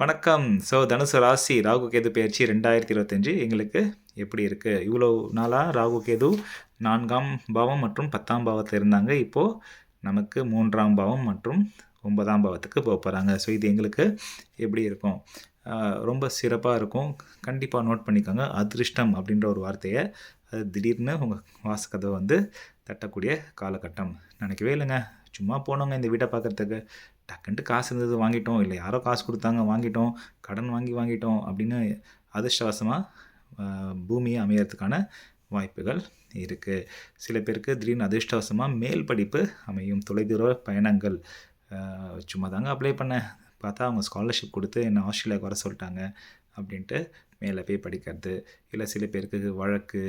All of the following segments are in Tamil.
வணக்கம். தனுசு ராசி ராகு கேது பெயர்ச்சி 2025 எங்களுக்கு எப்படி இருக்கு? இவ்வளோ நாளா ராகு கேது 4ஆம் பாவம் மற்றும் 10ஆம் பாவத்துல இருந்தாங்க. இப்போ நமக்கு 3ஆம் பாவம் மற்றும் 9ஆம் பாவத்துக்கு போறாங்க. இது எங்களுக்கு எப்படி இருக்கும்? ரொம்ப சிறப்பா இருக்கும். கண்டிப்பா நோட் பண்ணிக்கோங்க. அதிர்ஷ்டம் அப்படின்ற ஒரு வார்த்தைய அது திடீர்னு உங்க வாசக்கதவ வந்து தட்டக்கூடிய காலகட்டம். நினைக்கவே இல்லங்க. சும்மா போனோங்க இந்த வீட்ட பார்க்கறதுக்கு. டக்குன்ட்டு காசு இருந்தது வாங்கிட்டோம். இல்ல யாரோ காசு குடுத்தாங்க வாங்கிட்டோம். கடன் வாங்கிட்டோம் அப்படின்னு அதிர்ஷ்டவசமா பூமி அமையறதுக்கான வாய்ப்புகள் இருக்கு. சில பேருக்கு திடீர்னு அதிர்ஷ்டவசமா மேல் படிப்பு அமையும். தொலைதூர பயணங்கள். சும்மா தாங்க அப்ளை பண்ணேன். பார்த்தா அவங்க ஸ்காலர்ஷிப் குடுத்து என்ன ஆஸ்திரேலியாவுக்கு வர சொல்ட்டாங்க அப்படின்ட்டு மேல போய் படிக்கிறது. இல்ல சில பேருக்கு வழக்கு,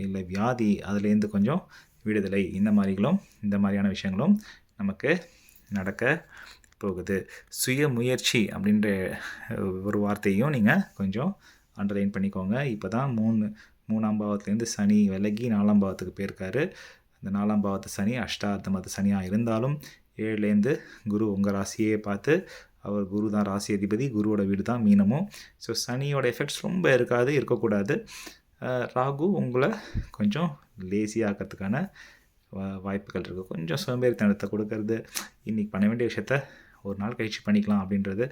இல்ல வியாதி அதுலேருந்து கொஞ்சம் விடுதலை. இந்த மாதிரியான விஷயங்களும் நமக்கு நடக்க போகுது. சுய முயற்சி அப்படின்ற ஒரு வார்த்தையும் நீங்கள் கொஞ்சம் அண்டர்லைன் பண்ணிக்கோங்க. இப்போ தான் 3ஆம் பாவத்துலேருந்து சனி விலகி 4ஆம் பாவத்துக்கு போயிருக்காரு. அந்த 4ஆம் பாவத்து சனி அஷ்டார்த்தமத்து சனியாக இருந்தாலும் 7லேருந்து குரு உங்கள் ராசியே பார்த்து, அவர் குரு தான் ராசி அதிபதி, குருவோட வீடு தான் மீனமும். சனியோட எஃபெக்ட்ஸ் ரொம்ப இருக்கக்கூடாது. ராகு உங்களை கொஞ்சம் லேசி ஆக்கிறதுக்கான வாய்ப்புகள் இருக்குது. கொஞ்சம் சோம்பேறித்தனத்தை கொடுக்கறது, இன்றைக்கி பண்ண வேண்டிய விஷயத்த ஒரு நாள் கழிச்சு பண்ணிக்கலாம் அப்படின்றது,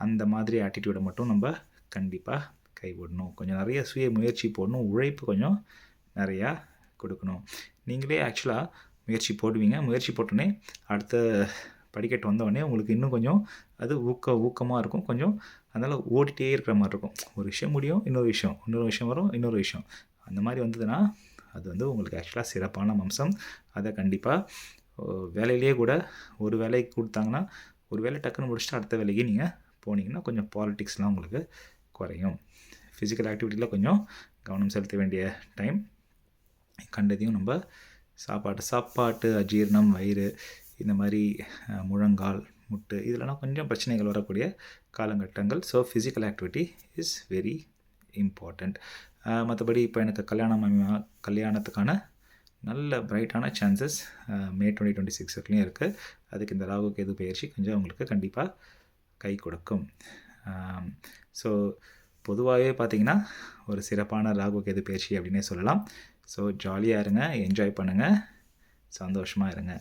அந்த மாதிரி ஆட்டிடியூடை மட்டும் நம்ம கண்டிப்பாக கைவிடணும். கொஞ்சம் நிறைய சுய முயற்சி போடணும். உழைப்பு கொஞ்சம் நிறையா கொடுக்கணும். நீங்களே ஆக்சுவலாக முயற்சி போடுவீங்க. முயற்சி போட்டோன்னே அடுத்த படிக்கட்டு வந்தோடனே உங்களுக்கு இன்னும் கொஞ்சம் அது ஊக்கமாக இருக்கும். கொஞ்சம் அதனால் ஓடிட்டே இருக்கிற மாதிரி இருக்கும். ஒரு விஷயம் முடியும், இன்னொரு விஷயம் வரும், இன்னொரு விஷயம். அந்த மாதிரி வந்ததுன்னா அது வந்து உங்களுக்கு ஆக்சுவலாக சிறப்பான அம்சம். அதை கண்டிப்பாக வேலையிலேயே கூட ஒரு வேலைக்கு கொடுத்தாங்கன்னா ஒரு வேலை டக்குன்னு முடிச்சுட்டு அடுத்த வேலைக்கு நீங்கள் போனீங்கன்னா கொஞ்சம் பாலிட்டிக்ஸ்லாம் உங்களுக்கு குறையும். ஃபிசிக்கல் ஆக்டிவிட்டியில் கொஞ்சம் கவனம் செலுத்த வேண்டிய டைம். கண்டதையும் நம்ம சாப்பாட்டு அஜீரணம், வயிறு, இந்த மாதிரி முழங்கால், முட்டு இதெல்லாம் கொஞ்சம் பிரச்சனைகள் வரக்கூடிய காலகட்டங்கள். Physical activity is very important. மற்றபடி இப்போ எனக்கு கல்யாணத்துக்கான நல்ல பிரைட்டான சான்சஸ் மே 2026 இருக்குது. அதுக்கு இந்த ராகு கேது பயிற்சி கொஞ்சம் உங்களுக்கு கண்டிப்பாக கை கொடுக்கும். பொதுவாகவே பார்த்திங்கன்னா ஒரு சிறப்பான ராகு கேது பயிற்சி அப்படின்னே சொல்லலாம். ஜாலியாக இருங்க, என்ஜாய் பண்ணுங்கள், சந்தோஷமாக இருங்க.